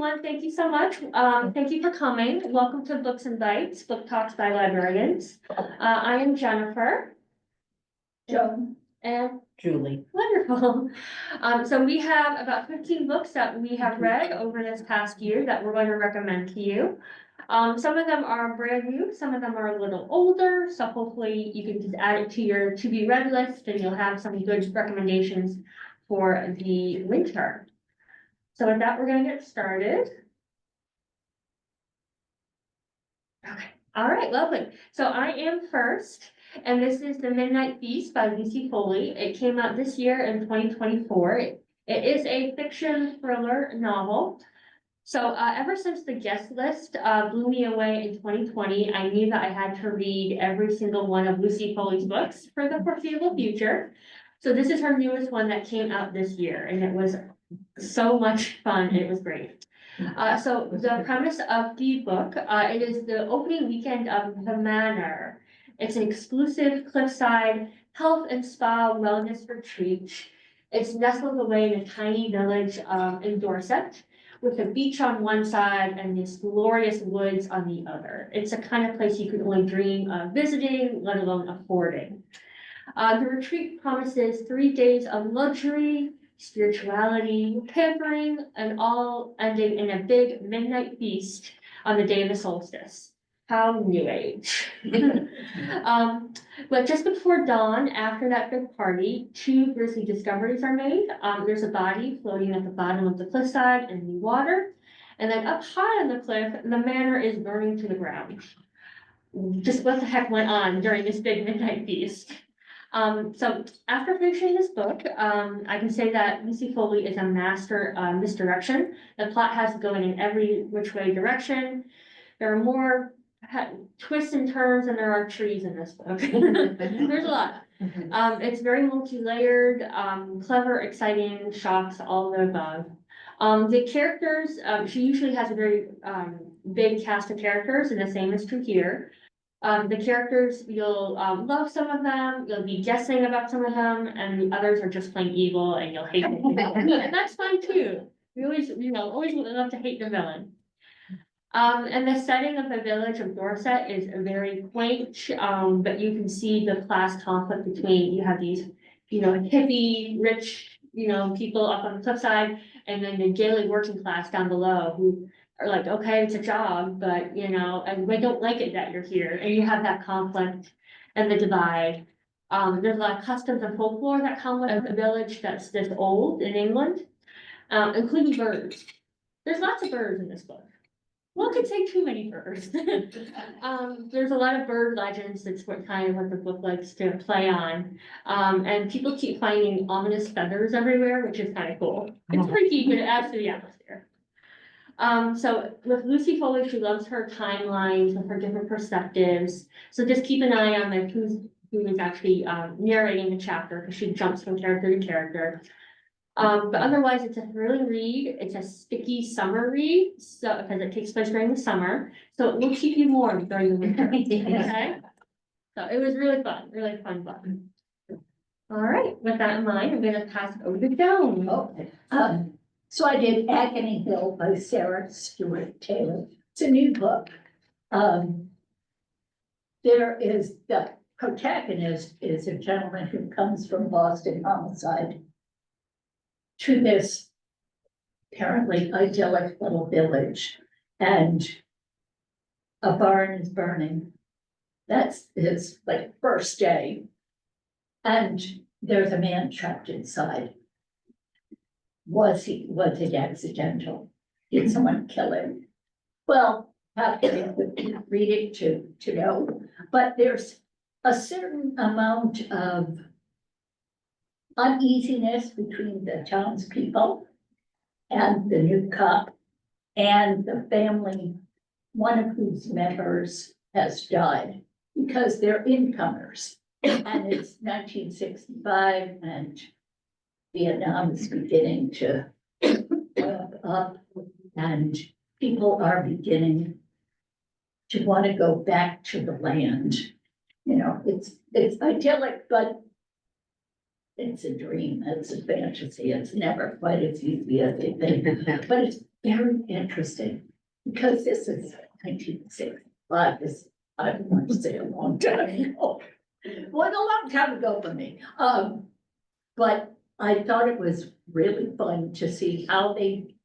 everyone. Thank you so much. Thank you for coming. Welcome to Books and Bites, Book Talks by Librarians. I am Jennifer. Joan. And Julie. wonderful. So we have about 15 books that we have read over this past year that we're going to recommend to you. Some of them are brand new, some of them are a little older, so hopefully you can just add it to your to-be read list and you'll have some good recommendations for the winter. So with that, we're gonna get started. Okay, all right, lovely. So I am first, and this is The Midnight Feast by Lucy Foley. It came out this year in 2024. It is a fiction thriller novel. So ever since the guest list blew me away in 2020, I knew that I had to read every single one of Lucy Foley's books for the foreseeable future. So this is her newest one that came out this year, and it was so much fun. It was great. So the premise of the book, it is the opening weekend of The Manor. It's an exclusive cliffside health and spa wellness retreat. It's nestled away in a tiny village in Dorset, with a beach on one side and these glorious woods on the other. It's a kind of place you could only dream of visiting, let alone affording. The retreat promises 3 days of luxury, spirituality, pampering, and all ending in a big midnight feast on the day of the solstice. How new age. But just before dawn, after that big party, 2 grisly discoveries are made. There's a body floating at the bottom of the cliffside in the water. And then up high on the cliff, the manor is burning to the ground. Just what the heck went on during this big midnight feast? So after finishing this book, I can say that Lucy Foley is a master misdirection. The plot has to go in every which way direction. There are more twists and turns than there are trees in this book. There's a lot. It's very multi-layered, clever, exciting, shocks, all the above. The characters, she usually has a very big cast of characters, and the same is true here. The characters, you'll love some of them, you'll be guessing about some of them, and the others are just plain evil and you'll hate them. And that's fine too. We always, always love to hate the villain. And the setting of the village of Dorset is very quaint, but you can see the class conflict between, you have these, hippie, rich, people up on the cliffside, and then the daily working class down below who are like, okay, it's a job, but and we don't like it that you're here, and you have that conflict and the divide. There's a lot of customs and folklore that come with a village that's this old in England, including birds. There's lots of birds in this book. One could say too many birds. There's a lot of bird legends. That's what the book likes to play on. And people keep finding ominous feathers everywhere, which is kind of cool. It's freaky, but it adds to the atmosphere. So with Lucy Foley, she loves her timelines with her different perspectives. So just keep an eye on who is actually narrating the chapter, because she jumps from character to character. But otherwise, it's a thrilling read. It's a sticky summer read, so because it takes place during the summer, so it will keep you warm during the winter. Okay, so it was really fun book. All right, with that in mind, I'm going to pass it over to Joan. Okay. So I did Agony Hill by Sarah Stewart Taylor. It's a new book. There is the protagonist is a gentleman who comes from Boston homicide to this apparently idyllic little village, and a barn is burning. That's his first day. And there's a man trapped inside. Was it accidental? Did someone kill him? Well, have to read it to know, but there's a certain amount of uneasiness between the townspeople and the new cop and the family, one of whose members has died, because they're incomers. And it's 1965 and Vietnam is beginning to ramp up, and people are beginning to want to go back to the land. It's idyllic, but it's a dream, it's a fantasy, it's never quite as easy as they think. But it's very interesting, because this is 1965, this, I want to say a long time ago. Well, a long time ago for me, but I thought it was really fun to see how they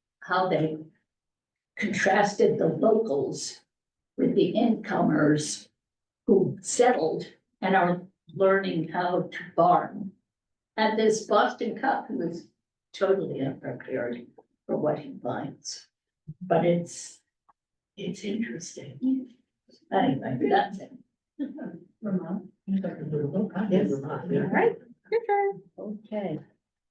contrasted the locals with the incomers who settled and are learning how to farm. And this Boston cop who was totally unprepared for what he finds. But it's interesting. Anyway, that's it. Vermont. Yes. All right, your turn. Okay.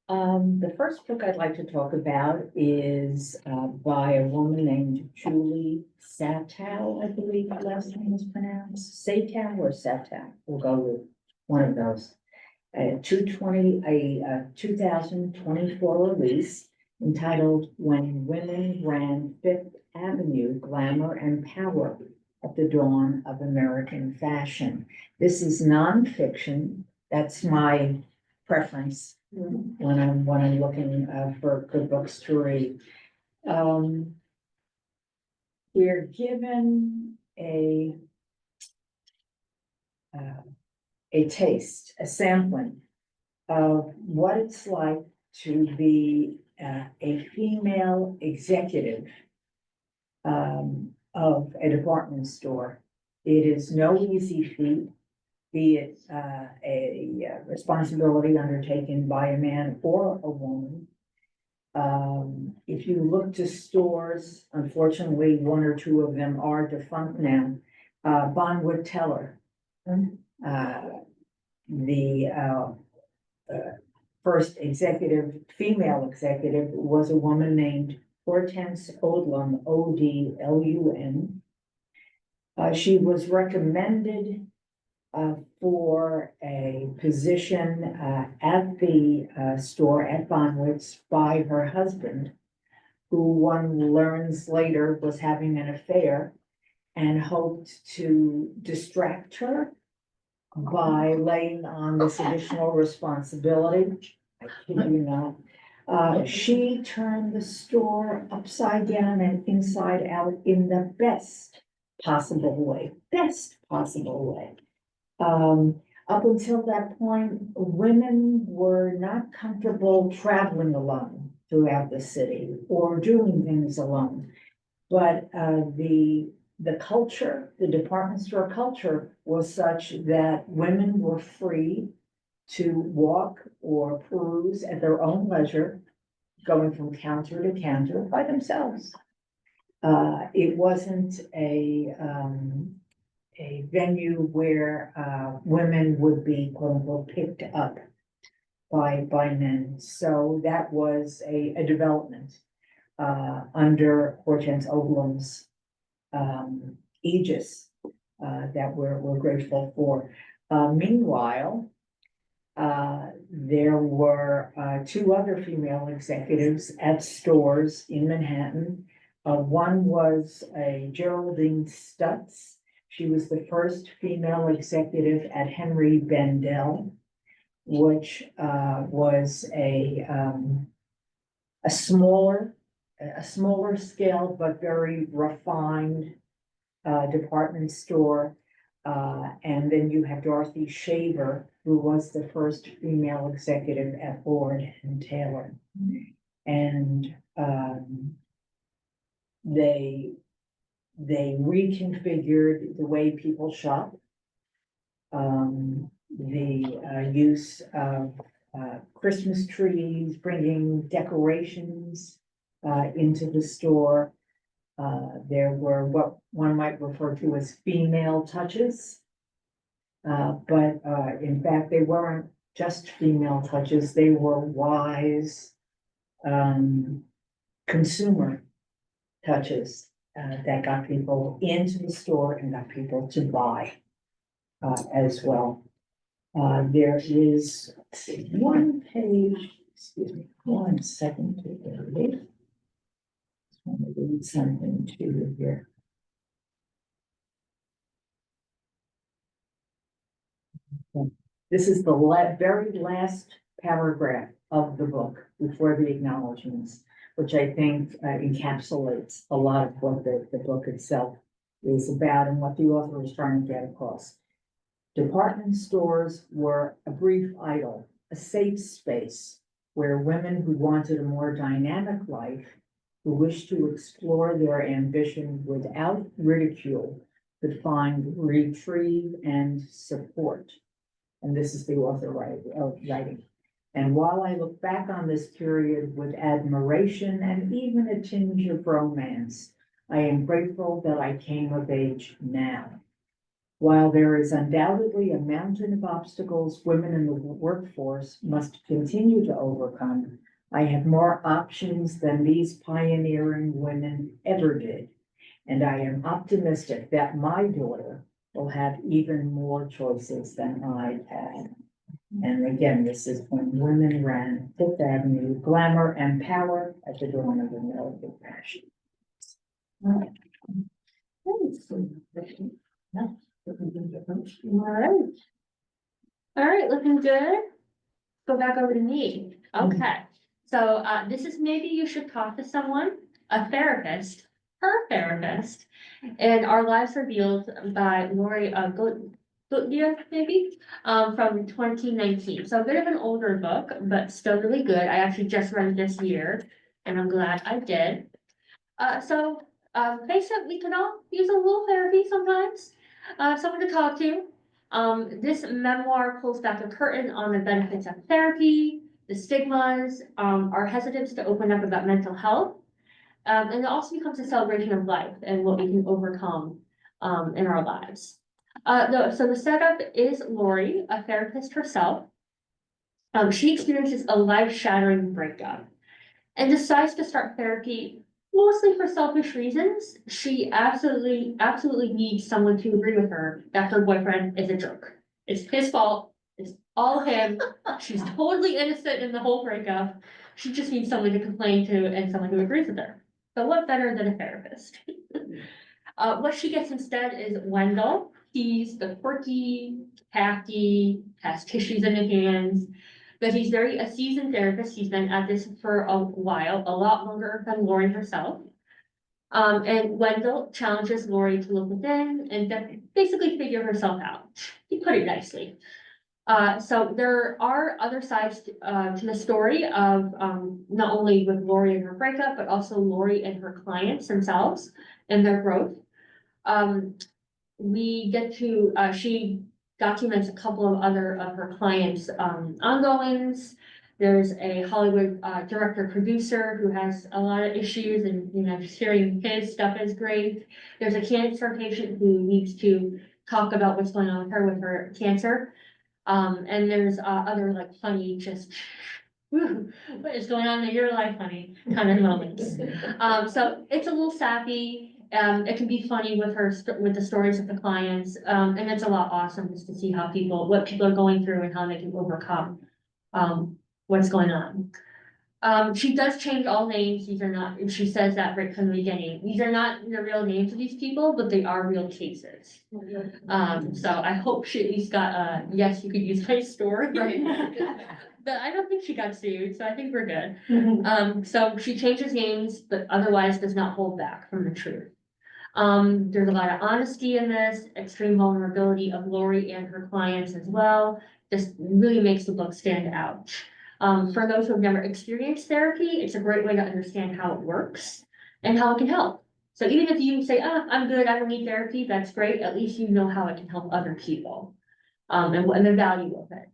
The first book I'd like to talk about is by a woman named Julie Satow, I believe her last name is pronounced. Satow or Satow, we'll go with one of those. 2024 release entitled When Women Ran Fifth Avenue, Glamour and Power at the Dawn of American Fashion. This is nonfiction. That's my preference when I'm looking for good books to read. We're given a taste, a sampling of what it's like to be a female executive of a department store. It is no easy feat, be it a responsibility undertaken by a man or a woman. If you look to stores, unfortunately, one or two of them are defunct now. Bonwood Teller, the first female executive was a woman named Hortense Odlum, Odlun. She was recommended for a position at the store at Bonwitz by her husband, who one learns later was having an affair and hoped to distract her by laying on this additional responsibility. I kid you not. She turned the store upside down and inside out in the best possible way. Up until that point, women were not comfortable traveling alone throughout the city or doing things alone. But the culture, the department store culture was such that women were free to walk or peruse at their own leisure, going from counter to counter by themselves. It wasn't a venue where women would be quote unquote picked up by men. So that was a development under Hortense Odlum's aegis that we're grateful for. Meanwhile, there were two other female executives at stores in Manhattan. One was a Geraldine Stutz. She was the first female executive at Henry Bendel, which was a smaller scale, but very refined department store. And then you have Dorothy Shaver, who was the first female executive at Lord and Taylor. And they reconfigured the way people shop. The use of Christmas trees, bringing decorations into the store. There were what one might refer to as female touches. But in fact, they weren't just female touches, they were wise consumer touches that got people into the store and got people to buy as well. There is, let's see, one page, excuse me, 1 second to read. Just want to read something to you here. This is the very last paragraph of the book before the acknowledgements. which I think encapsulates a lot of what the book itself is about and what the author is trying to get across. Department stores were a brief idyll, a safe space where women who wanted a more dynamic life, who wished to explore their ambition without ridicule, could find reprieve and support. And this is the author writing. And while I look back on this period with admiration and even a tinge of romance, I am grateful that I came of age now. While there is undoubtedly a mountain of obstacles women in the workforce must continue to overcome, I have more options than these pioneering women ever did. And I am optimistic that my daughter will have even more choices than I had. And again, this is when women ran Fifth Avenue, glamour and power at the dawn of American fashion. All right, looking good. Go back over to me. Okay, so this is maybe you should talk to someone, a therapist, her therapist, and Our Lives Revealed by Lori Goodyear, maybe, from 2019. So a bit of an older book, but still really good. I actually just read it this year, and I'm glad I did. Basically, we can all use a little therapy sometimes, someone to talk to. This memoir pulls back the curtain on the benefits of therapy, the stigmas, our hesitance to open up about mental health. And it also becomes a celebration of life and what we can overcome, in our lives. So the setup is Lori, a therapist herself. She experiences a life-shattering breakup and decides to start therapy mostly for selfish reasons. She absolutely needs someone to agree with her that her boyfriend is a jerk. It's his fault. It's all him. She's totally innocent in the whole breakup. She just needs someone to complain to and someone who agrees with her. So what better than a therapist? What she gets instead is Wendell. He's the quirky, tacty, has tissues in his hands, but he's a seasoned therapist. He's been at this for a while, a lot longer than Lori herself. And Wendell challenges Lori to look within and basically figure herself out. He put it nicely. So there are other sides to the story of not only with Lori and her breakup, but also Lori and her clients themselves and their growth. We get to, she documents a couple of other of her clients' ongoings. There's a Hollywood director producer who has a lot of issues, and just hearing his stuff is great. There's a cancer patient who needs to talk about what's going on with her cancer. And there's other like funny, just what is going on in your life, honey, kind of moments. So it's a little sappy. It can be funny with with the stories of the clients, and it's a lot awesome just to see what people are going through and how they can overcome what's going on. She does change all names. These are not, and she says that right from the beginning. These are not the real names of these people, but they are real cases. So I hope she at least got a, yes, you could use my story. Right. But I don't think she got sued, so I think we're good. So she changes names, but otherwise does not hold back from the truth. There's a lot of honesty in this, extreme vulnerability of Lori and her clients as well. This really makes the book stand out. For those who have never experienced therapy, it's a great way to understand how it works and how it can help. So even if you say, I'm good, I don't need therapy, that's great. At least you know how it can help other people, and the value of it.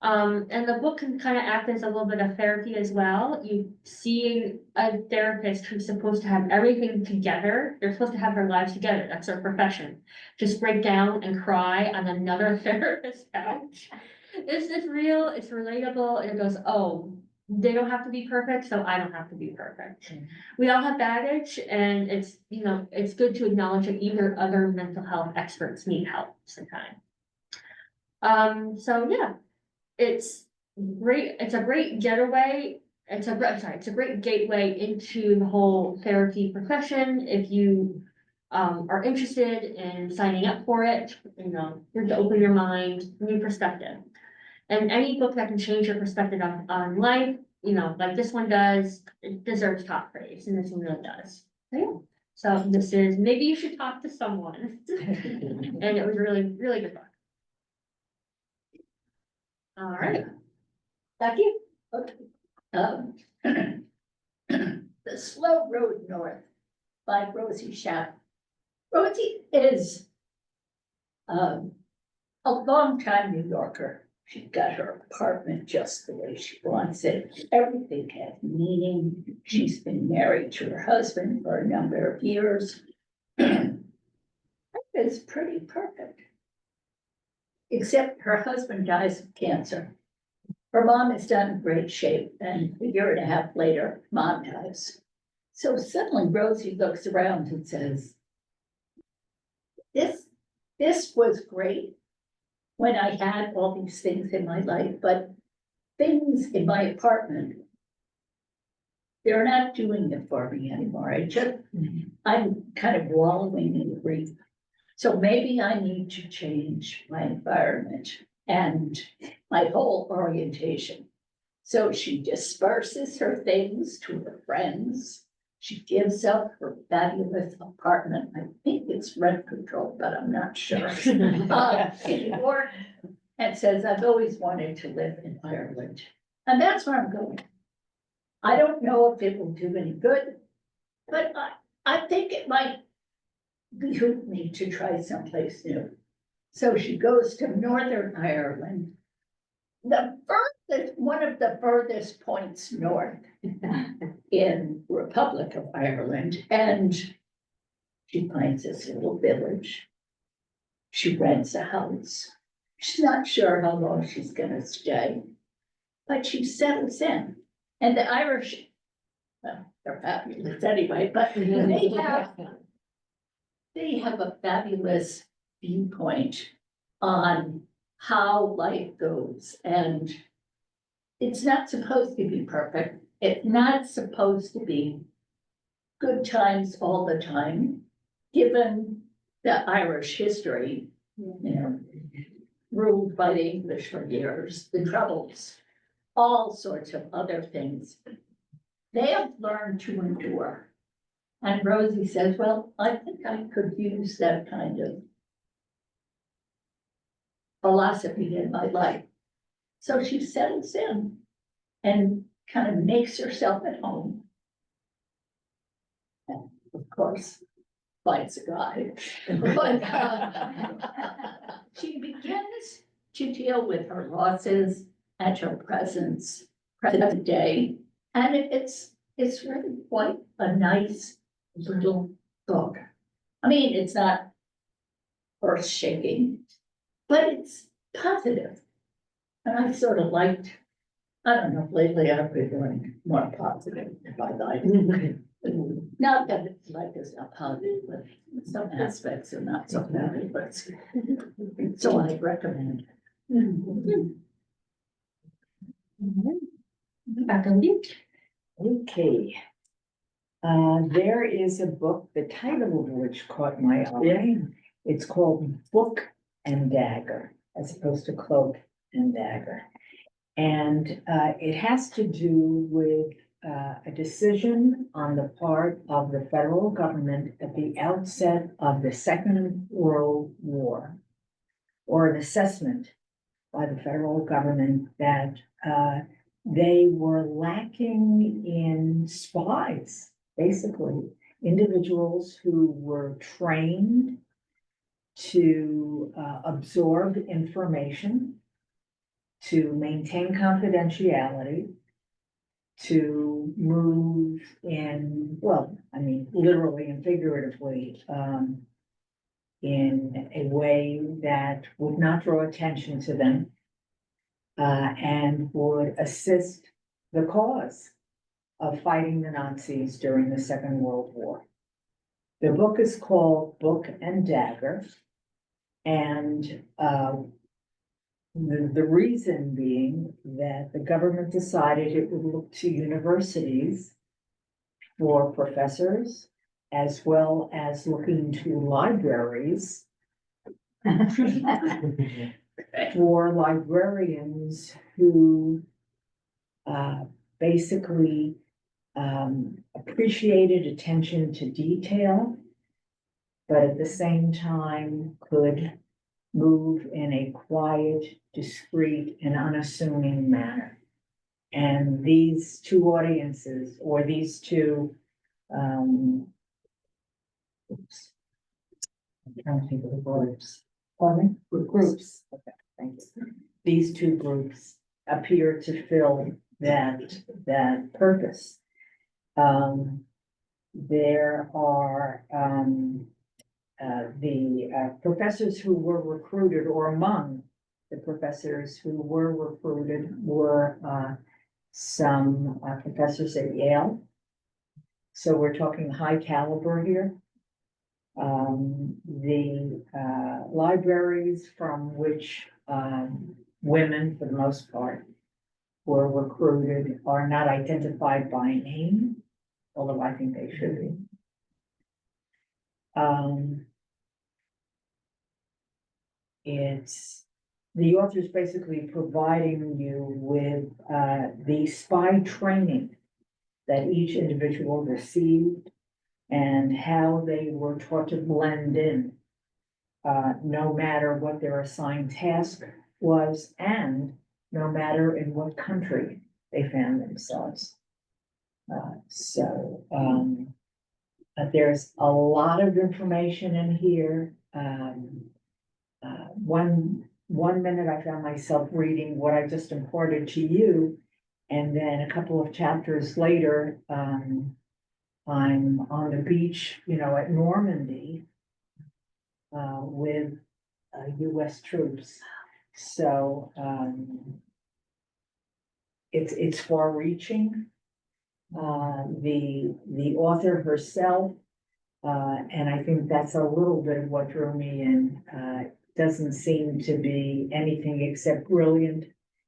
And the book can kind of act as a little bit of therapy as well. You see a therapist who's supposed to have everything together. They're supposed to have their lives together. That's their profession. Just break down and cry on another therapist's couch. It's real, it's relatable, and it goes, oh, they don't have to be perfect, so I don't have to be perfect. We all have baggage, and it's good to acknowledge that either other mental health experts need help sometimes. So yeah. It's great. It's a great getaway. It's a great gateway into the whole therapy profession. If you are interested in signing up for it, you have to open your mind, new perspective. And any book that can change your perspective on life, you know, like this one does, it deserves top praise, and this one really does. So, yeah. So this is, maybe you should talk to someone. And it was really, really good book. All right. Becky? Okay. The Slow Road North by Rosie Schaff. Rosie is a longtime New Yorker. She got her apartment just the way she wants it. Everything has meaning. She's been married to her husband for a number of years. It's pretty perfect. Except her husband dies of cancer. Her mom is not in great shape, and a year and a half later, mom dies. So suddenly Rosie looks around and says, this was great when I had all these things in my life, but things in my apartment, they're not doing it for me anymore. I'm kind of wallowing in grief. So maybe I need to change my environment and my whole orientation. So she disperses her things to her friends. She gives up her fabulous apartment. I think it's rent control, but I'm not sure. In York, and says, I've always wanted to live in Ireland. And that's where I'm going. I don't know if it will do any good, but I think it might behoove me to try someplace new. So she goes to Northern Ireland, one of the furthest points north in Republic of Ireland, and she finds this little village. She rents a house. She's not sure how long she's gonna stay, but she settles in. And the Irish, well, they're fabulous anyway, but they have a fabulous viewpoint on how life goes, and it's not supposed to be perfect. It's not supposed to be good times all the time, given the Irish history, you know, ruled by the English for years, the Troubles, all sorts of other things. They have learned to endure. And Rosie says, well, I think I could use that kind of philosophy in my life. So she settles in and kind of makes herself at home. And of course, finds a guy. But she begins to deal with her losses and her present day. And it's really quite a nice little book. I mean, it's not earth shaking, but it's positive. And I sort of liked, I don't know, lately I've been doing more positive if I like. Not that it's like it's not positive, but some aspects are not so fabulous. So I recommend. Back on you. Okay. There is a book, the title of which caught my eye. It's called Book and Dagger, as opposed to Cloak and Dagger. And it has to do with a decision on the part of the federal government at the outset of the Second World War, or an assessment by the federal government that they were lacking in spies, basically, individuals who were trained to absorb information, to maintain confidentiality, to move in, well, I mean, literally and figuratively, in a way that would not draw attention to them, and would assist the cause of fighting the Nazis during the Second World War. The book is called Book and Dagger, and the reason being that the government decided it would look to universities for professors, as well as looking to libraries for librarians who basically appreciated attention to detail, but at the same time could move in a quiet, discreet, and unassuming manner. And these two audiences, or these two, oops, I'm trying to think of the groups. Pardon me? Groups. Okay, thank you. These two groups appear to fill that purpose. There are the professors who were recruited, or among the professors who were recruited were some professors at Yale. So we're talking high caliber here. The libraries from which women, for the most part, were recruited are not identified by name, although I think they should be. It's, the author's basically providing you with the spy training that each individual received and how they were taught to blend in, no matter what their assigned task was, and no matter in what country they found themselves. There's a lot of information in here. One minute I found myself reading what I just imparted to you, and then a couple of chapters later, I'm on the beach, at Normandy, with US troops. So, it's far reaching. The author herself, and I think that's a little bit of what drew me in, doesn't seem to be anything except brilliant.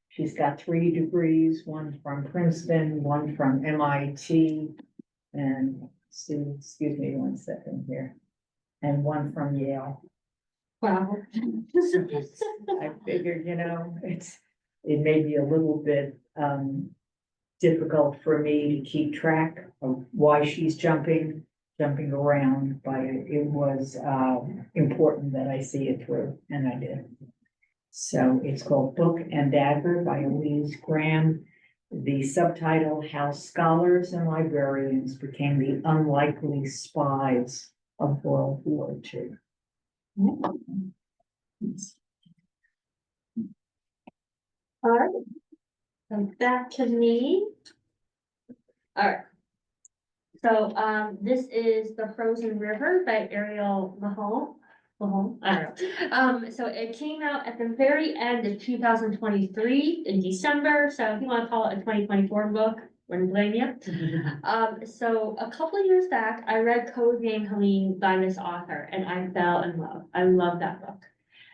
She's got 3 degrees, one from Princeton, one from MIT, and excuse me one second here, and one from Yale. Wow. I figured, it may be a little bit difficult for me to keep track of why she's jumping around, but it was important that I see it through, and I did. So it's called Book and Dagger by Elise Graham. The subtitle, How Scholars and Librarians Became the Unlikely Spies of World War II. All right, so back to me. All right. So, this is The Frozen River by Ariel Mahone. I don't know. So it came out at the very end of 2023 in December. So if you want to call it a 2024 book, wouldn't blame you. So a couple of years back, I read Code Name Helene by this author, and I fell in love. I love that book.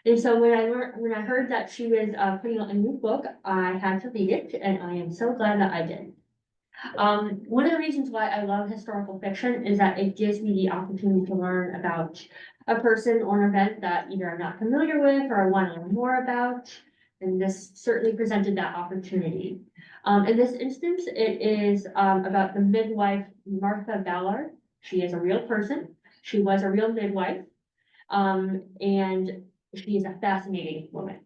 And so when I heard that she was putting out a new book, I had to read it, and I am so glad that I did. One of the reasons why I love historical fiction is that it gives me the opportunity to learn about a person or an event that either I'm not familiar with or I want to learn more about. And this certainly presented that opportunity. In this instance, it is about the midwife Martha Ballard. She is a real person. She was a real midwife. And she is a fascinating woman.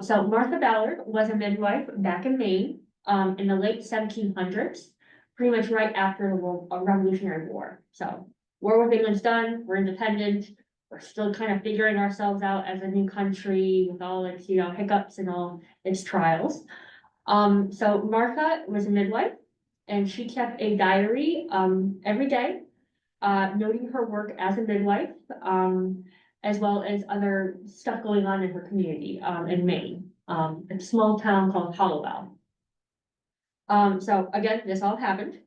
So Martha Ballard was a midwife back in Maine in the late 1700s, pretty much right after the Revolutionary War. So War with England's done, we're independent, we're still kind of figuring ourselves out as a new country with all its, hiccups and all its trials. So Martha was a midwife, and she kept a diary every day, noting her work as a midwife, as well as other stuff going on in her community in Maine, a small town called Hollowell. So again, this all happened.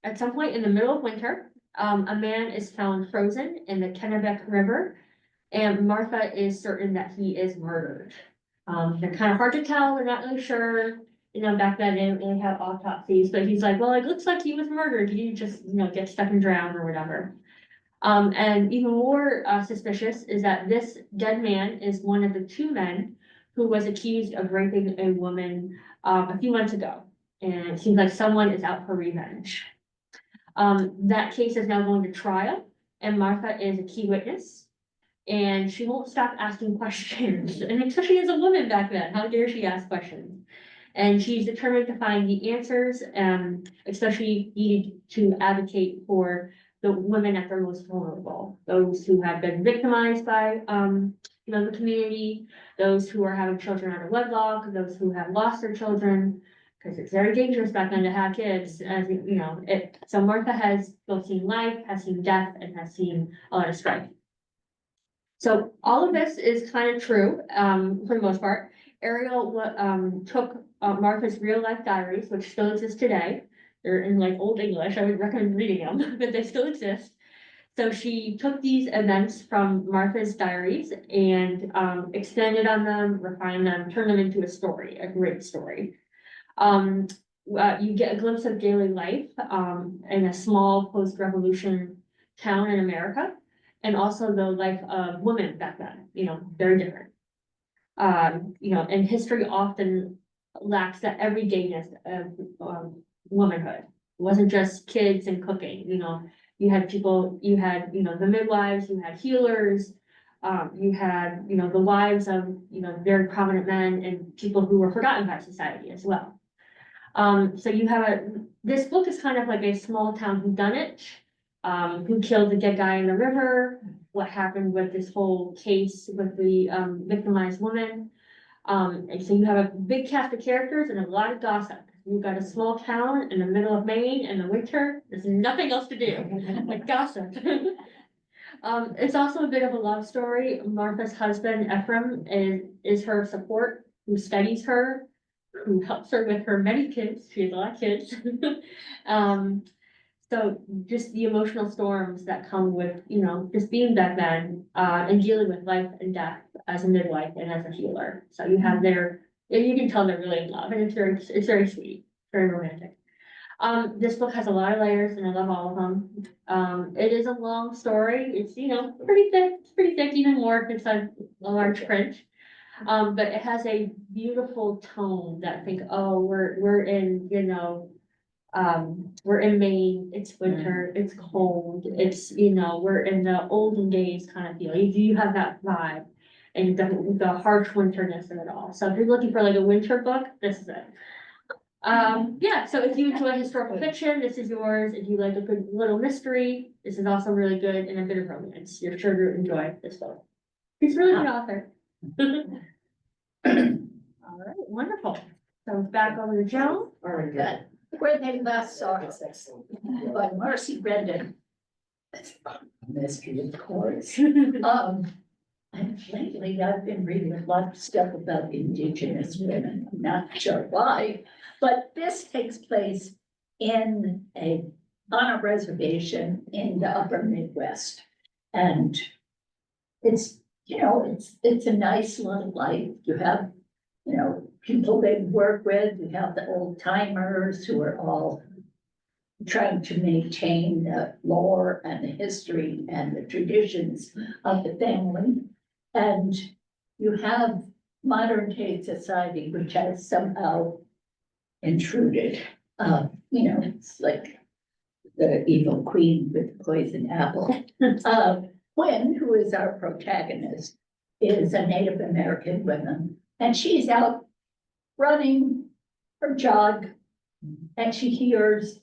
At some point in the middle of winter, a man is found frozen in the Kennebec River, and Martha is certain that he is murdered. They're kind of hard to tell, they're not really sure. Back then they didn't really have autopsies, but he's like, well, it looks like he was murdered. He didn't just, get stuck and drown or whatever. And even more suspicious is that this dead man is one of the 2 men who was accused of raping a woman, a few months ago. And it seems like someone is out for revenge. That case is now going to trial, and Martha is a key witness. And she won't stop asking questions, and especially as a woman back then, how dare she ask questions? And she's determined to find the answers, especially needed to advocate for the women at their most vulnerable, those who have been victimized by, the community, those who are having children out of wedlock, those who have lost their children, because it's very dangerous back then to have kids, as you know, so Martha has both seen life, has seen death, and has seen a lot of strife. So all of this is kind of true, for the most part. Ariel, took Martha's real life diaries, which still exist today. They're in like Old English. I would recommend reading them, but they still exist. So she took these events from Martha's diaries and expanded on them, refined them, turned them into a story, a great story. You get a glimpse of daily life in a small post-revolution town in America, and also the life of women back then, very different. And history often lacks that everydayness of womanhood. It wasn't just kids and cooking, you had people, the midwives, you had healers, you had, the wives of, very prominent men and people who were forgotten by society as well. So you have this book is kind of like a small town whodunit, who killed the dead guy in the river, what happened with this whole case with the victimized woman. And so you have a big cast of characters and a lot of gossip. You've got a small town in the middle of Maine in the winter. There's nothing else to do, like gossip. It's also a bit of a love story. Martha's husband, Ephraim, is her support, who studies her, who helps her with her many kids. She has a lot of kids. So just the emotional storms that come with, just being back then, and dealing with life and death as a midwife and as a healer. So you have and you can tell they're really in love, and it's very sweet, very romantic. This book has a lot of layers, and I love all of them. It is a long story. It's, pretty thick. It's pretty thick, even more if it's a large print. But it has a beautiful tone that I think, oh, we're in, we're in Maine, it's winter, it's cold, it's, we're in the olden days kind of feel. You have that vibe and the harsh winterness of it all. So if you're looking for like a winter book, this is it. Yeah, so if you enjoy historical fiction, this is yours. If you like a good little mystery, this is also really good, and a bit of romance. You're sure to enjoy this book. He's a really good author. All right, wonderful. So back over to Joan. All right, good. Where they last saw us by Marcy Brendan. Mystery, of course. And lately I've been reading a lot of stuff about Indigenous women. I'm not sure why, but this takes place on a reservation in the upper Midwest. And it's, it's a nice little life. You have, people they work with, you have the old timers who are all trying to maintain the lore and the history and the traditions of the family. And you have modern day society, which has somehow intruded. It's like the evil queen with the poison apple. Quinn, who is our protagonist, is a Native American woman, and she's out running her jog, and she hears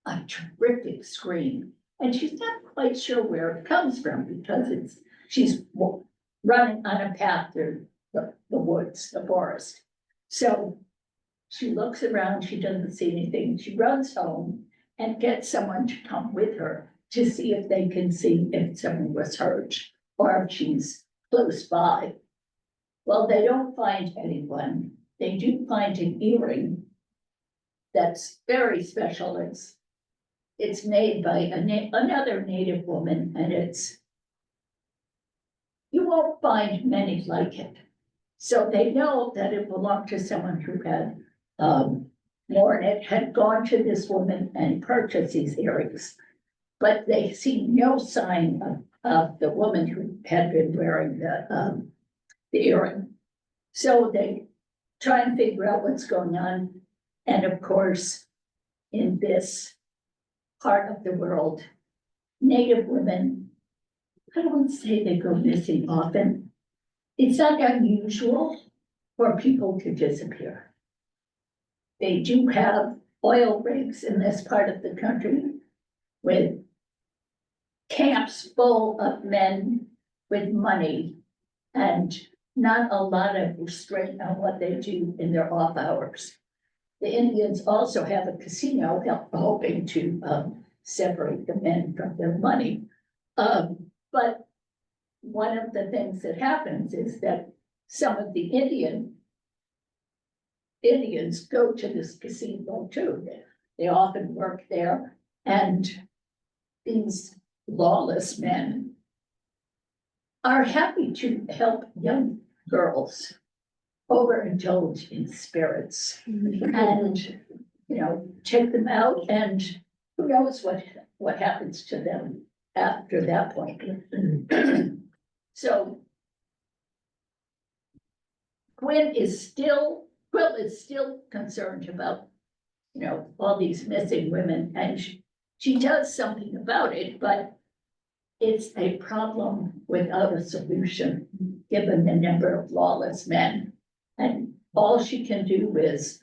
a terrific scream, and she's not quite sure where it comes from because she's running on a path through the woods, the forest. So she looks around, she doesn't see anything. She runs home and gets someone to come with her to see if they can see if someone was hurt or if she's close by. Well, they don't find anyone. They do find an earring that's very special. It's made by another Native woman, and you won't find many like it. So they know that it belonged to someone who had worn it, had gone to this woman and purchased these earrings. But they see no sign of the woman who had been wearing the earring. So they try and figure out what's going on. And of course, in this part of the world, Native women, I don't say they go missing often. It's not unusual for people to disappear. They do have oil rigs in this part of the country with camps full of men with money and not a lot of restraint on what they do in their off hours. The Indians also have a casino hoping to separate the men from their money. But one of the things that happens is that some of the Indians go to this casino too. They often work there, and these lawless men are happy to help young girls overindulge in spirits and, you know, take them out, and who knows what happens to them after that point. So Quill is still concerned about, you know, all these missing women, and she does something about it, but it's a problem without a solution, given the number of lawless men. And all she can do is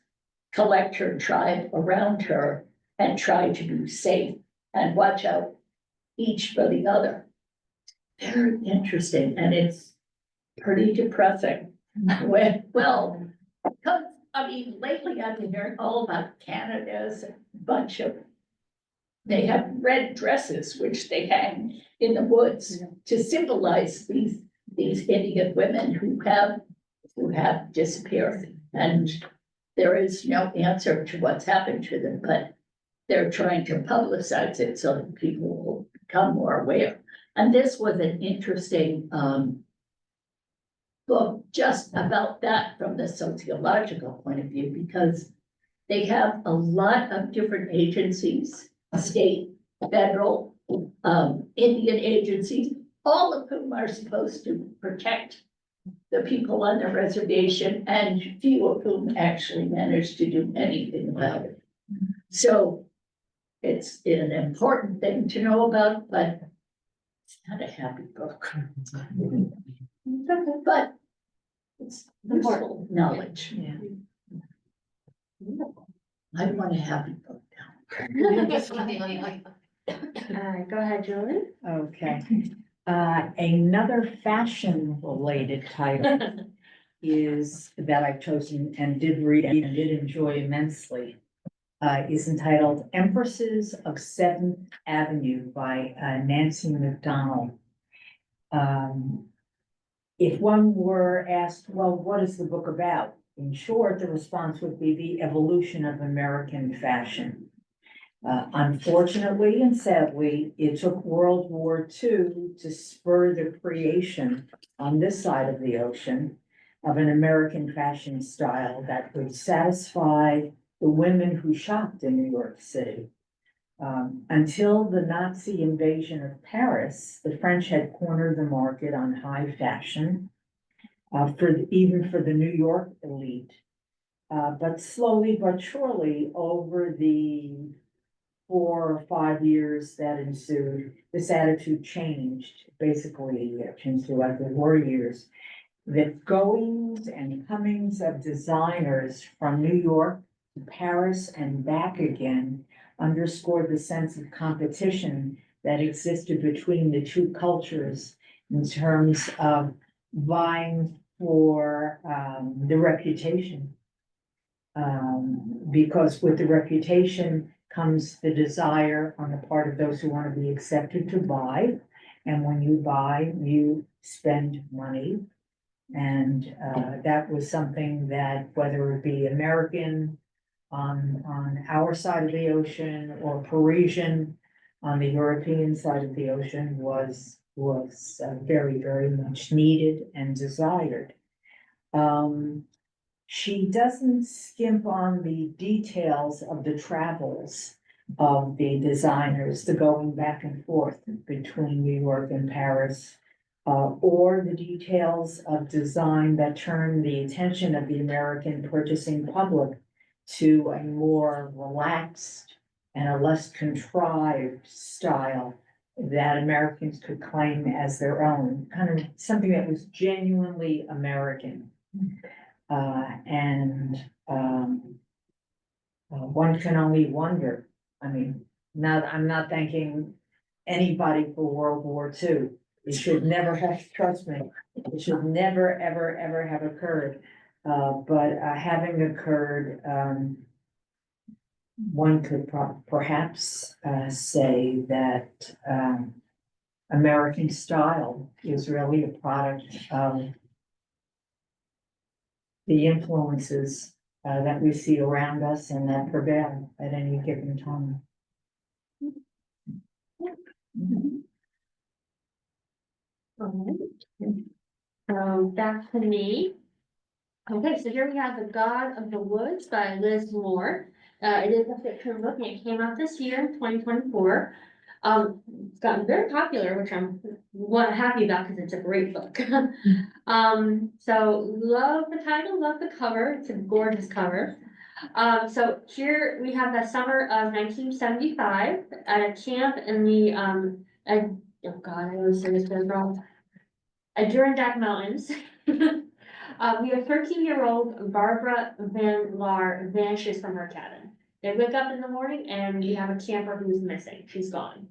collect her tribe around her and try to be safe and watch out each for the other. Very interesting, and it's pretty depressing. Well, because, I mean, lately I've been hearing all about Canada's bunch of, they have red dresses, which they hang in the woods to symbolize these Indian women who have disappeared. And there is no answer to what's happened to them, but they're trying to publicize it so that people will become more aware. And this was an interesting book just about that from the sociological point of view, because they have a lot of different agencies, state, federal, Indian agencies, all of whom are supposed to protect the people on the reservation, and few of whom actually manage to do anything about it. So it's an important thing to know about, but it's not a happy book. But it's useful knowledge. Yeah. I want a happy book Go ahead, Julie. Okay. Another fashion-related title is that I've chosen and did read and did enjoy immensely. Is entitled Empresses of 7th Avenue by Nancy McDonald. If one were asked, well, what is the book about? In short, the response would be the evolution of American fashion. Unfortunately and sadly, it took World War II to spur the creation on this side of the ocean of an American fashion style that would satisfy the women who shopped in New York City. Until the Nazi invasion of Paris, the French had cornered the market on high fashion, even for the New York elite. But slowly but surely, over the 4 or 5 years that ensued, this attitude changed. Basically, changed throughout the war years. The goings and comings of designers from New York to Paris and back again underscored the sense of competition that existed between the two cultures in terms of vying for the reputation. Because with the reputation comes the desire on the part of those who want to be accepted to buy. And when you buy, you spend money. And that was something that, whether it be American on our side of the ocean or Parisian on the European side of the ocean, was very, very much needed and desired. She doesn't skimp on the details of the travels of the designers, the going back and forth between New York and Paris, or the details of design that turn the attention of the American purchasing public to a more relaxed and a less contrived style that Americans could claim as their own, kind of something that was genuinely American. One can only wonder, I mean, I'm not thanking anybody for World War II. It should never have, trust me, it should never, ever, ever have occurred. But having occurred, one could perhaps say that American style is really a product of the influences that we see around us and that prevail at any given time. Back to me. Okay, so here we have The God of the Woods by Liz Moore. It is a fiction book and it came out this year in 2024. It's gotten very popular, which I'm happy about because it's a great book. So love the title, love the cover. It's a gorgeous cover. So here we have the summer of 1975 at a camp in the oh God, I always say this wrong. Adirondack Mountains. We have 13-year-old Barbara Van Laar vanishes from her cabin. They wake up in the morning and we have a camper who's missing. She's gone.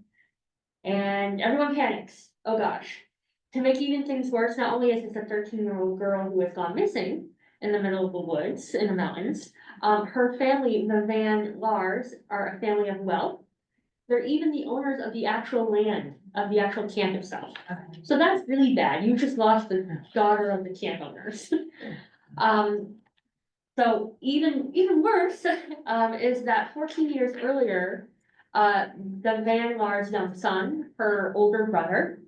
And everyone panics. Oh gosh. To make even things worse, not only is this a 13-year-old girl who has gone missing in the middle of the woods, in the mountains, her family, the Van Laars, are a family of wealth. They're even the owners of the actual land of the actual camp itself. So that's really bad. You just lost the daughter of the camp owners. So even worse, is that 14 years earlier, the Van Laar's young son, her older brother,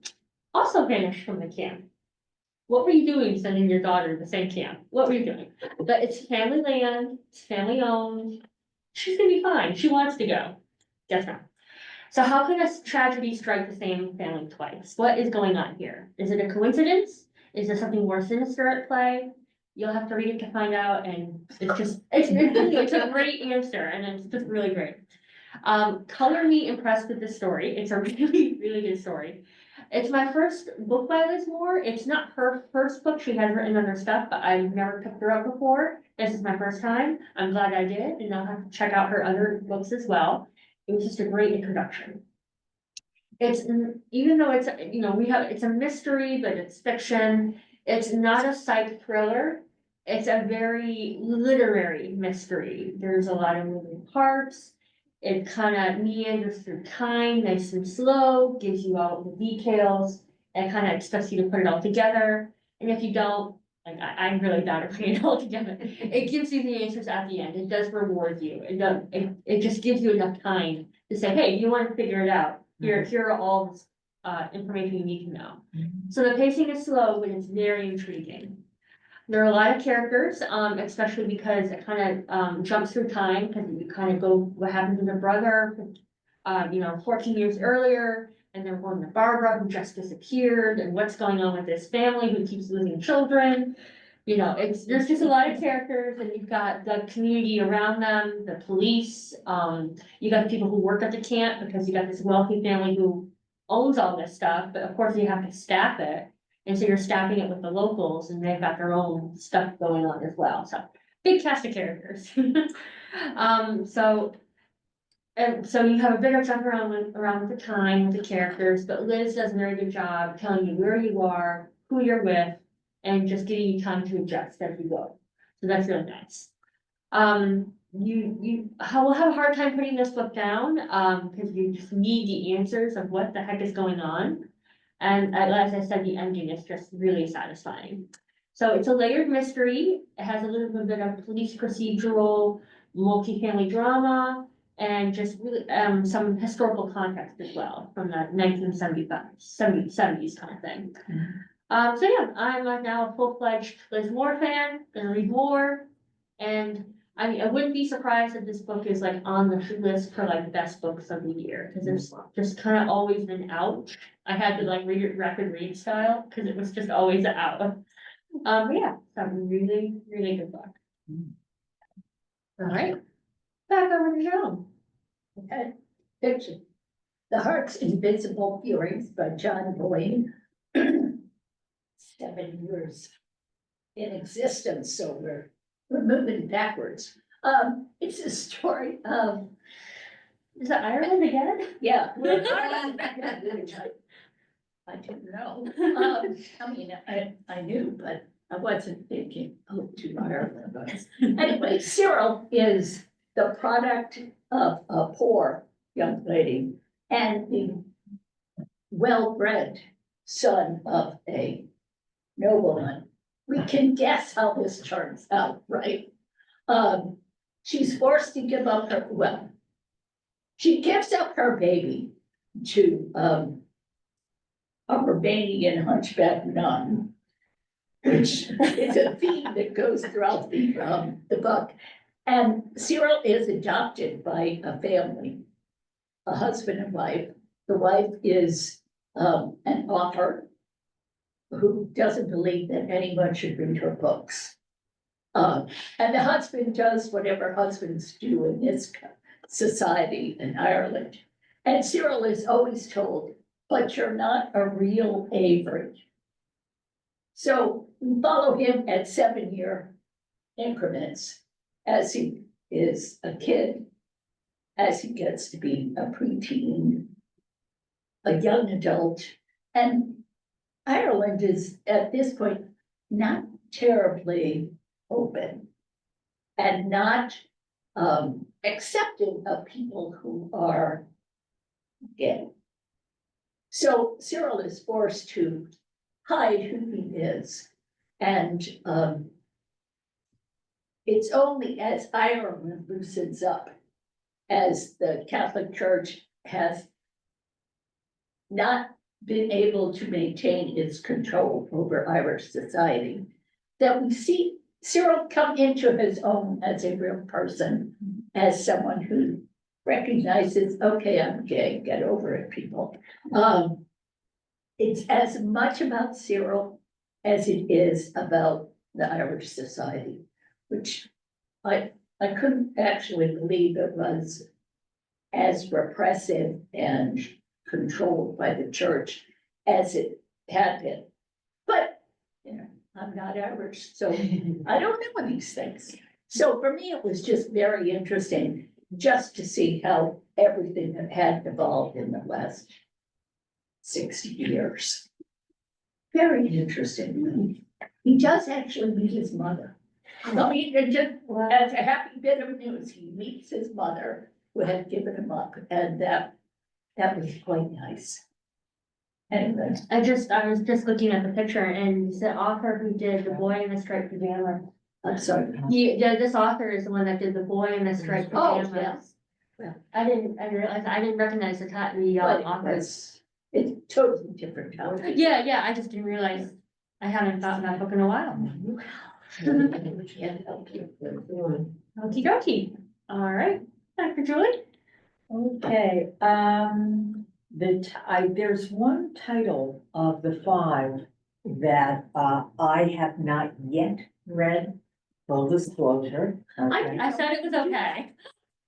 also vanished from the camp. What were you doing sending your daughter to the same camp? What were you doing? But it's family land, it's family owned. She's gonna be fine. She wants to go. Guess not. So how can a tragedy strike the same family twice? What is going on here? Is it a coincidence? Is there something more sinister at play? You'll have to read it to find out, and it's a great answer, and it's just really great. Color me impressed with this story. It's a really, really good story. It's my first book by Liz Moore. It's not her first book. She has written other stuff, but I've never picked her up before. This is my first time. I'm glad I did, and I'll have to check out her other books as well. It was just a great introduction. It's, even though it's, it's a mystery, but it's fiction. It's not a psych thriller. It's a very literary mystery. There's a lot of moving parts. It kind of meanders through time, nice and slow, gives you all the details, and kind of expects you to put it all together. And if you don't, like I'm really bad at putting it all together, it gives you the answers at the end. It does reward you. It just gives you enough time to say, hey, you want to figure it out. Here are all information you need to know. So the pacing is slow, but it's very intriguing. There are a lot of characters, especially because it kind of jumps through time, because you kind of go what happened to the brother, 14 years earlier, and then going to Barbara, who just disappeared, and what's going on with this family who keeps losing children. There's just a lot of characters, and you've got the community around them, the police, you got the people who work at the camp, because you got this wealthy family who owns all this stuff, but of course you have to staff it. And so you're staffing it with the locals, and they've got their own stuff going on as well. So big cast of characters. So you have a bit of jump around with the time with the characters, but Liz does a very good job telling you where you are, who you're with, and just giving you time to adjust as you go. So that's really nice. You will have a hard time putting this book down, because you just need the answers of what the heck is going on. And as I said, the ending is just really satisfying. So it's a layered mystery. It has a little bit of police procedural, multi-family drama, and just really some historical context as well from the 70s kind of thing. So yeah, I'm now a full-fledged Liz Moore fan, gonna read more, and I mean, I wouldn't be surprised if this book is like on the list for like best books of the year, because it's just kind of always been out. I had to like read it rapid read style, because it was just always out. Yeah, so really, really good book. All right, back over to Joan. Okay, fiction. The Heart's Invisible Furies by John Boyne. 7 years in existence, so we're moving backwards. It's a story of, Is that Ireland again? yeah. I didn't know. I mean, I knew, but I wasn't thinking, oh, to Ireland. Anyway, Cyril is the product of a poor young lady and the well-bred son of a nobleman. We can guess how this turns out, right? She's forced to give up her, well, she gives up her baby to, a Romanian hunchback nun, which is a theme that goes throughout the book. And Cyril is adopted by a family, a husband and wife. The wife is an author who doesn't believe that anyone should read her books. And the husband does whatever husbands do in this society in Ireland. And Cyril is always told, but you're not a real Avery. So we follow him at 7-year increments as he is a kid, as he gets to be a preteen, a young adult. And Ireland is at this point not terribly open and not accepting of people who are gay. So Cyril is forced to hide who he is. And it's only as Ireland loosens up, as the Catholic Church has not been able to maintain its control over Irish society, that we see Cyril come into his own as a real person, as someone who recognizes, okay, I'm gay, get over it, people. It's as much about Cyril as it is about the Irish society, which I couldn't actually believe it was as repressive and controlled by the church as it had been. But, you know, I'm not Irish, so I don't know these things. So for me, it was just very interesting just to see how everything had evolved in the last 60 years. Very interesting. He does actually meet his mother. I mean, it just, as a happy bit of news, he meets his mother who had given him up, and that was quite nice. Anyway, I was just looking at the picture, and the author who did The Boy in the Striped Pajama. I'm sorry. Yeah, this author is the one that did The Boy in the Striped Oh, Pajamas. yeah. Well, I didn't recognize the but author. it's totally different. Yeah, I just didn't realize, I haven't gotten that book in a while. Can't help you. Okie dokie, all right, Dr. Julie? Okay, there's one title of the 5 that, I have not yet read, full disclosure. Okay. I said it was okay.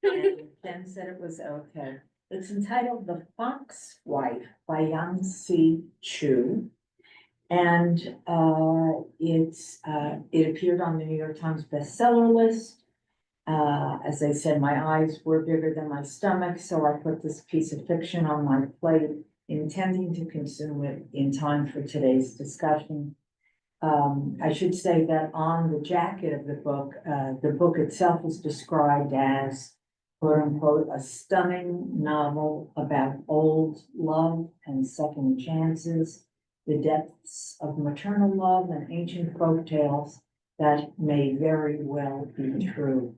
And Jen said it was okay. It's entitled The Fox Wife by Yang-C Chu. And it appeared on the New York Times bestseller list. As I said, my eyes were bigger than my stomach, so I put this piece of fiction on my plate, intending to consume it in time for today's discussion. I should say that on the jacket of the book itself is described as, quote unquote, a stunning novel about old love and second chances, the depths of maternal love and ancient folk tales that may very well be true.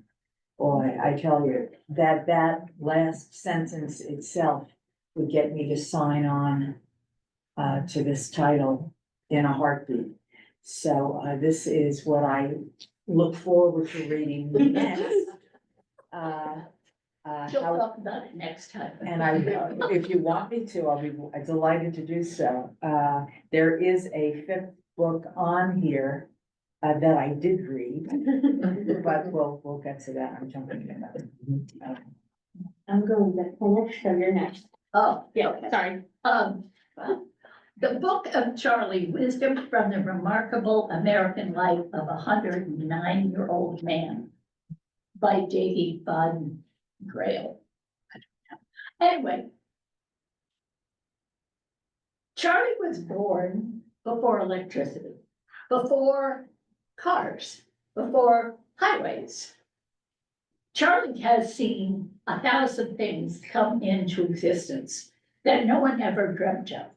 Boy, I tell you, that last sentence itself would get me to sign on to this title in a heartbeat. So this is what I look forward to reading next. She'll How- talk about it next time. And if you want me to, I'll be delighted to do so. There is a fifth book on here that I did read, but we'll get to that. I'm jumping in that. I'm going to finish, so you're next. Oh, Yeah, okay. sorry. The Book of Charlie, Wisdom from the Remarkable American Life of a 109-year-old Man by Davy Von Grail. Anyway. Charlie was born before electricity, before cars, before highways. Charlie has seen 1,000 things come into existence that no one ever dreamt of.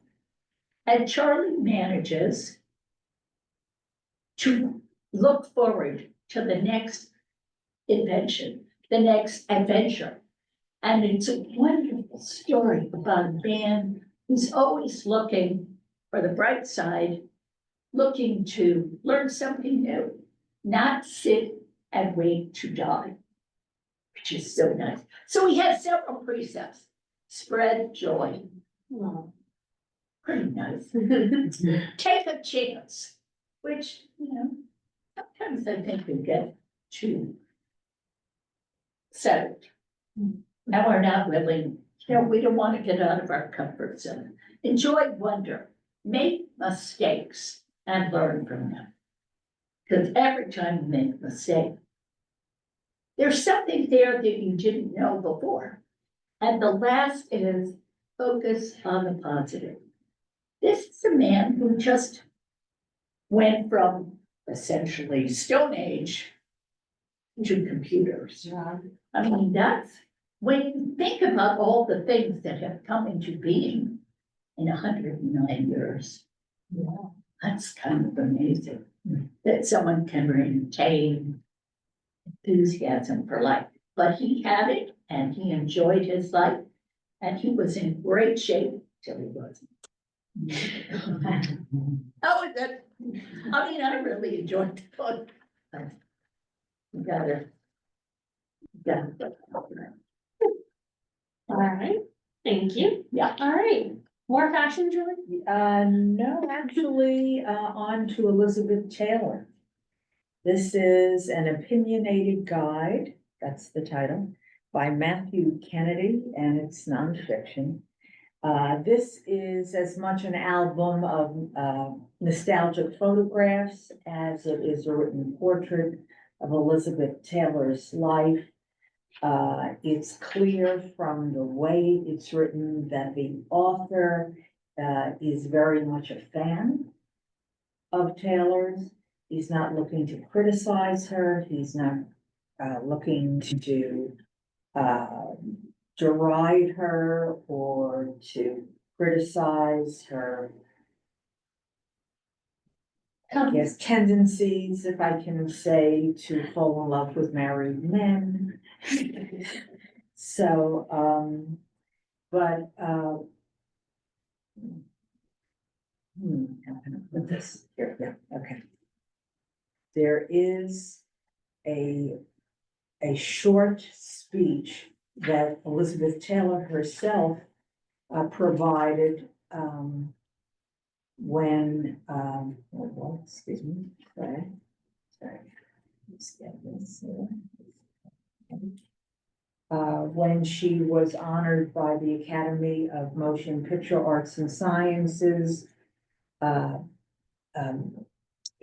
And Charlie manages to look forward to the next invention, the next adventure. And it's a wonderful story about a man who's always looking for the bright side, looking to learn something new, not sit and wait to die, which is so nice. So he has several precepts. Spread joy. Oh. Pretty nice. Take a chance, which, sometimes I think we get too settled. And we're not willing, we don't want to get out of our comfort zone. Enjoy wonder, make mistakes and learn from them. Because every time you make a mistake, there's something there that you didn't know before. And the last is focus on the positive. This is a man who just went from essentially Stone Age to computers. I mean, that's, when you think about all the things that have come into being in 109 years, that's kind of amazing that someone can maintain enthusiasm for life. But he had it and he enjoyed his life and he was in great shape till he wasn't. How was that? I mean, I really enjoyed the book. You gotta. All right, thank you. Yeah. All right, more fashion, Julie? No, actually, on to Elizabeth Taylor. This is an opinionated guide, that's the title, by Matthew Kennedy, and it's nonfiction. This is as much an album of nostalgic photographs as it is a written portrait of Elizabeth Taylor's life. It's clear from the way it's written that the author is very much a fan of Taylor's. He's not looking to criticize her. He's not looking to deride her or to criticize her, I guess, tendencies, if I can say, to fall in love with married men. So, but, how can I put this here? Yeah, okay. There is a short speech that Elizabeth Taylor herself provided when, excuse me, sorry. Let's get this here. When she was honored by the Academy of Motion Picture Arts and Sciences.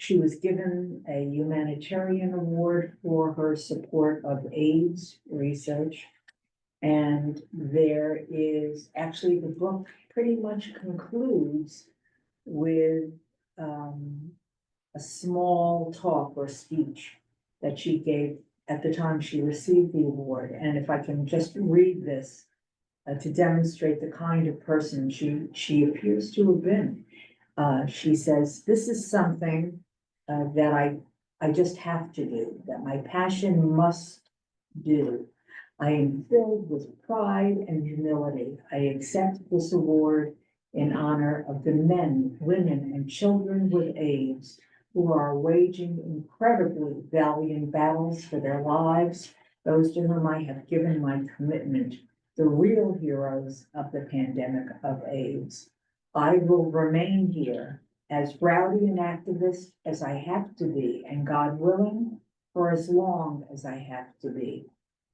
She was given a humanitarian award for her support of AIDS research. And there is, actually, the book pretty much concludes with a small talk or speech that she gave at the time she received the award. And if I can just read this to demonstrate the kind of person she appears to have been. She says, "This is something that I just have to do, that my passion must do. I am filled with pride and humility. I accept this award in honor of the men, women, and children with AIDS who are waging incredibly valiant battles for their lives, those to whom I have given my commitment, the real heroes of the pandemic of AIDS. I will remain here as rowdy an activist as I have to be, and God willing, for as long as I have to be.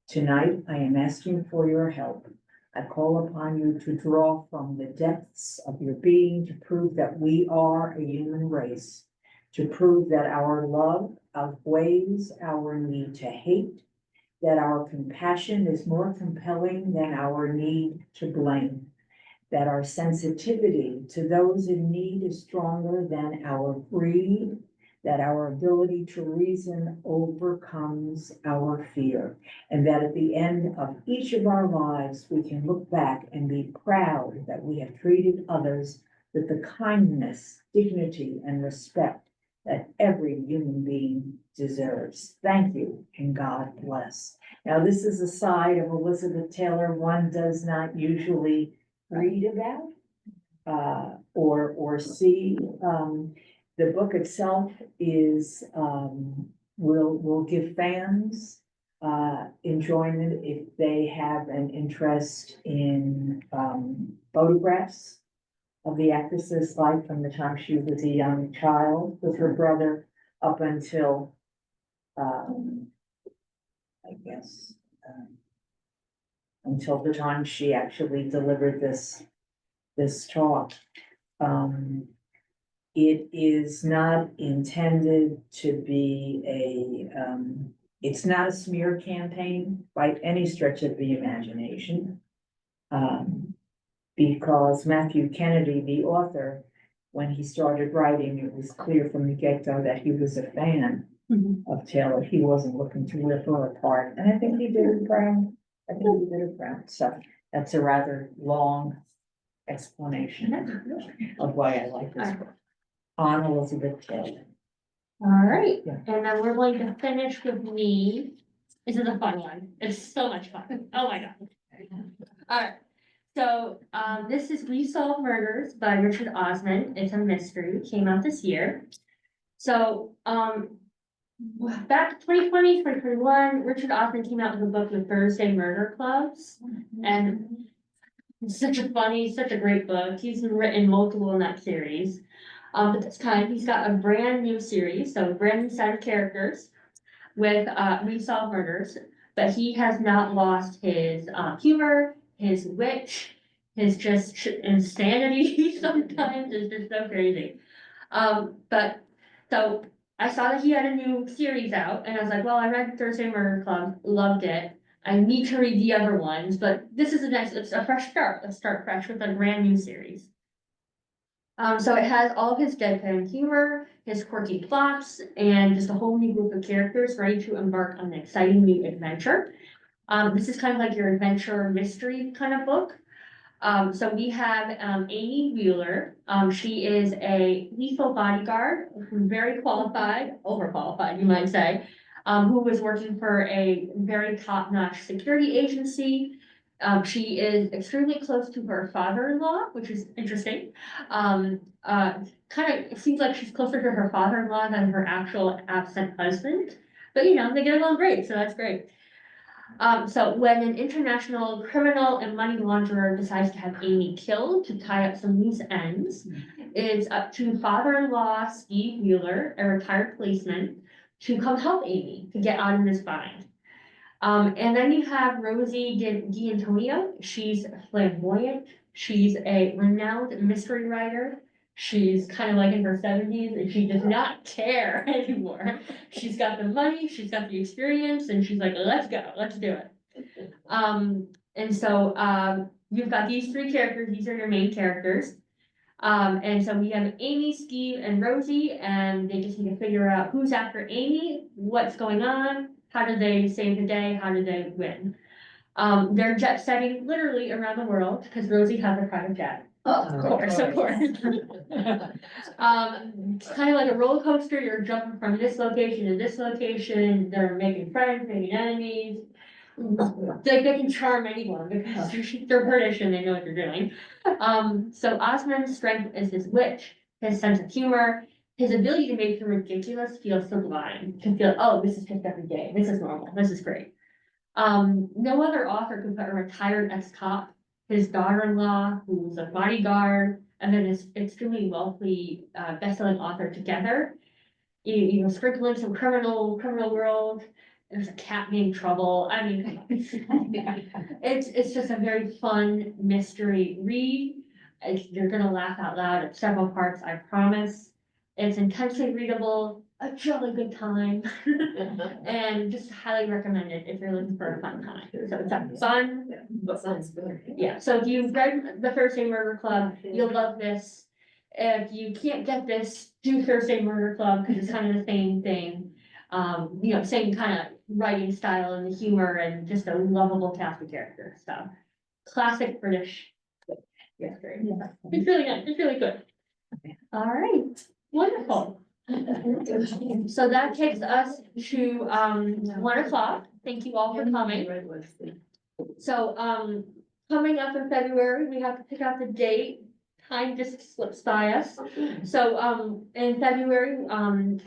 Tonight, I am asking for your help. I call upon you to draw from the depths of your being to prove that we are a human race, to prove that our love outweighs our need to hate, that our compassion is more compelling than our need to blame, that our sensitivity to those in need is stronger than our greed, that our ability to reason overcomes our fear, and that at the end of each of our lives, we can look back and be proud that we have treated others with the kindness, dignity, and respect that every human being deserves. Thank you, and God bless. Now, this is a side of Elizabeth Taylor one does not usually read about or see. The book itself is will give fans enjoyment if they have an interest in photographs of the actress's life from the time she was a young child with her brother up until I guess until the time she actually delivered this talk. It is not intended to be it's not a smear campaign by any stretch of the imagination. Because Matthew Kennedy, the author, when he started writing, it was clear from the get-go that he was a fan of Taylor. He wasn't looking to rip her apart, and I think he did it proud. I think he did it proud. So that's a rather long explanation of why I like this book. On Elizabeth Taylor. All right, Yeah. and then we're going to finish with me. This is a fun one. It's so much fun. Oh my God. All right. So, this is We Solve Murders by Richard Osman. It's a mystery, came out this year. So, back 2020, 2021, Richard Osman came out with a book, The Thursday Murder Clubs. And it's such a great book. He's written multiple in that series. But this time he's got a brand new series, so a brand new set of characters with, We Solve Murders. But he has not lost his, humor, his wit, his just insanity sometimes is just so crazy. But so I saw that he had a new series out, and I was like, well, I read Thursday Murder Club, loved it. I need to read the other ones, but this is it's a fresh start. Let's start fresh with a brand new series. So it has all of his deadpan humor, his quirky plots, and just a whole new group of characters ready to embark on an exciting new adventure. This is kind of like your adventure mystery kind of book. So we have Amy Wheeler. She is a lethal bodyguard, very qualified, overqualified, you might say, who was working for a very top-notch security agency. She is extremely close to her father-in-law, which is interesting. Kind of, it seems like she's closer to her father-in-law than her actual absent husband. But you know, they get along great, so that's great. So when an international criminal and money launderer decides to have Amy killed to tie up some loose ends, it's up to father-in-law Steve Wheeler, a retired policeman, to come help Amy to get out of this bind. And then you have Rosie D'Antonio. She's flamboyant. She's a renowned mystery writer. She's kind of like in her 70s and she does not care anymore. She's got the money, she's got the experience, and she's like, let's go, let's do it. And so you've got these three characters, these are your main characters. And so we have Amy, Steve, and Rosie, and they just need to figure out who's after Amy, what's going on, how do they save the day, how do they win. They're jet setting literally around the world because Rosie has a private jet. Of course. It's kind of like a roller coaster. You're jumping from this location to this location. They're making friends, making enemies. They can charm anyone because they're British and they know what they're doing. So Osman's strength is his wit, his sense of humor, his ability to make the ridiculous feel sublime, to feel, oh, this is just every day, this is normal, this is great. No other author could put a retired ex-cop, his daughter-in-law, who's a bodyguard, and then his extremely wealthy, best-selling author together. You know, sprinkling some criminal world. There's a cat named Trouble. I mean, it's just a very fun mystery read. You're gonna laugh out loud at several parts, I promise. It's intensely readable, a jolly good time, and just highly recommend it if you're looking for a fun time. So it's a fun, That sounds good. yeah, so if you've read the Thursday Murder Club, you'll love this. If you can't get this, do Thursday Murder Club, because it's kind of the same thing. You know, same kind of writing style and the humor and just a lovable cast of characters, so. Classic British. Yeah, great. It's really good, it's really good. All right, wonderful. So that takes us to, 1 o'clock. Thank you all for coming. So, coming up in February, we have to pick out the date. Time just slips by us. So, in February,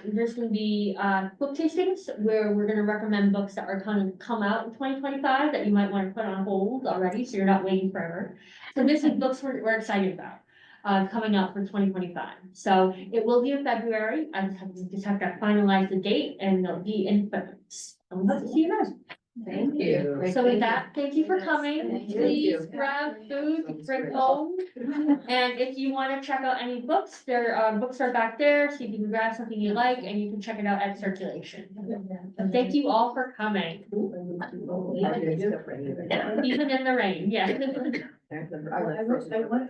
there's gonna be, book tastings where we're gonna recommend books that are kind of come out in 2025 that you might want to put on hold already, so you're not waiting forever. So this is books we're excited about, coming out for 2025. So it will be in February. I just have to finalize the date and it'll be in February. And we'll have to see you then. Thank you. So with that, thank you for coming. Thank you. Please grab food, bring home. And if you want to check out any books, books are back there, so you can grab something you like and you can check it out at circulation. And thank you all for coming. Even in the rain, yeah. I went